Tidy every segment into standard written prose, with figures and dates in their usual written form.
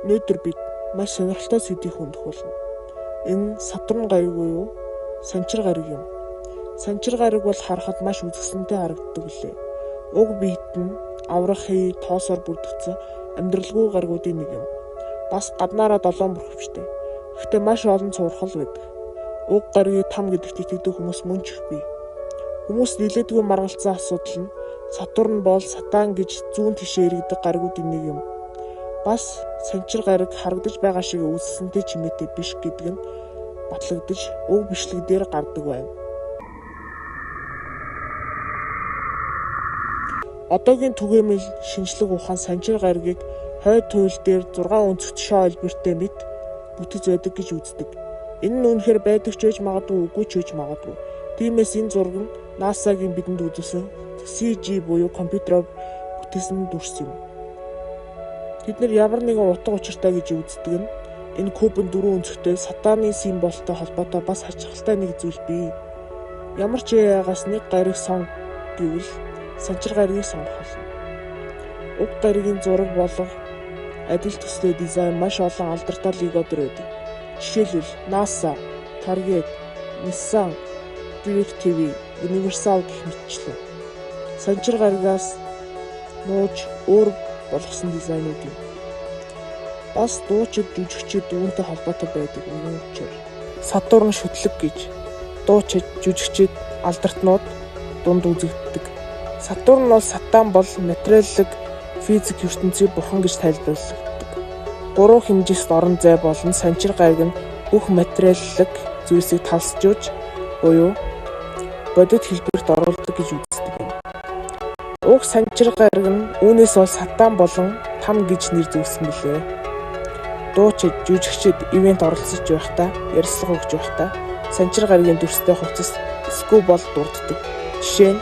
Өнөөдөр бид маш сонирхолтой сэдвийг хүндэх болно. Энэ Сатурн гариг буюу Санчир гариг юм. Санчир гариг бол харахад маш үзэсгэлэнтэй харагддаг лээ. Уг биет нь аврах хий тоосоор бүрдэгдсэн амьдралгүй гаригуудын нэг юм. Бас гаднаараа 7 бүрхөвчтэй. Гэхдээ маш олон цуврахал байдаг. Уг гаригийг там гэдэгт итгэдэг хүмүүс мөн ч их бий. Хүмүүс нэлээдгүй маргалцсан асуудал нь Сатурн бол Сатан гэж зүүн тишээ иргэдэг гаригуудын нэг юм. Бас Санчир гариг харагдаж байгаа шиг үзэсгэлэнтэй чимээтэй биш гэдэг нь батлагдаж уг бичлэгдээр гардаг байна. Одоогийн түгээмэл шинжлэх ухаан Санчир гаригийг хойд туйл дээр 6 өнцөг тишээ олбиртэй мэт бүтэц байдаг гэж үздэг. Энэ нь үнэхээр байдаг ч байж магадгүй, үгүй ч байж магадгүй. Тиймээс энэ зураг нь NASA-гийн бидэнд үзүүлсэн CG буюу компьютероор бүтээсэн дүрс юм. Бид нар ямар нэгэн утга учиртай гэж үздэг нь энэ кубын 4 өнцөгтэй Сатаны символтой холбоотой бас хачирхалтай нэг зүйл бий. Ямар ч ягаас нэг гариг сонг гэвэл Санчир гаригийг сонгох болно. Уг гаригийн зураг болго адил төстэй дизайн маш олон алдартай логодор байдаг. Жишээлбэл NASA, Target, Nissan, DirecTV, Universal гэх мэтчлэн. Санчир гаригаас нууж өөр болгосон дизайнууд юм. Бас дуучид жүжигчид үүнтэй холбоотой байдаг юм учраас Сатурн шүтлэг гэж дуучид жүжигчид алдартнууд дунд үзэгддэг. Сатурн бол Сатан бол материаллык физик ертөнцийн бурхан гэж тайлбарладаг. 3 хэмжээст орон зай болон Санчир гариг нь бүх материаллык зүйлсийг талсжуулж буюу бодит хэлбэрт оруулдаг гэж үздэг юм. Уг Санчир гариг нь үүнээс бол Сатан болон там гэж нэр зүүсэн билээ. Дуучид, жүжигчид ивент оролцож байхдаа, ярилцлага өгч байхдаа Санчир гаригийн дүрстэй хувцас скубол дурддаг. Жишээ нь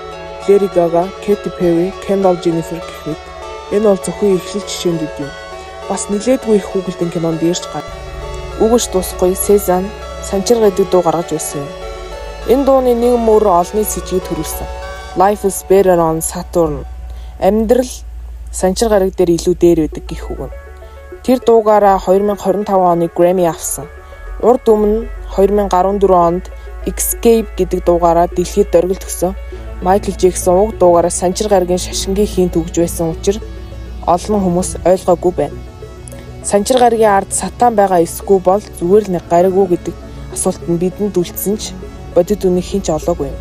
Lady Gaga, Katy Perry, Kendall Jenner гэх мэт. Энэ бол зөвхөн эхлэл жишээнүүд юм. Бас нэлээдгүй их хүүхэлдэйн кинонд ирж гар. Үгэж дуусахгүй Сезан Санчир гэдэг дуу гаргаж байсан юм. Энэ дууны нэг мөр олонний сэжгийг төрүүлсэн. Life is better on Saturn. Амьдрал Санчир гариг дээр илүү дээр байдаг гэх үг нь. Тэр дуугаараа 2025 оны Grammy авсан. Урд өмнө 2014 онд Escape гэдэг дуугаараа дэлхийд дөргил төгсөн. Майкл Джексон уг дуугаараа Санчир гаригийн шашингийн хийн төгж байсан учраас олон хүмүүс ойлгоогүй байна. Санчир гаригийн ард Сатан байгаа эсгүй бол зүгээр л нэг гариг үү гэдэг асуулт нь бидэнд үлдсэн ч бодит үнийг хинч олоогүй юм.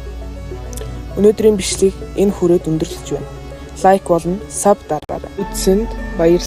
Өнөөдрийн бичлэгийг энэ хүрээд өндөрлөж байна. Лайк болон саб дараарай. Үзсэнд баярлалаа.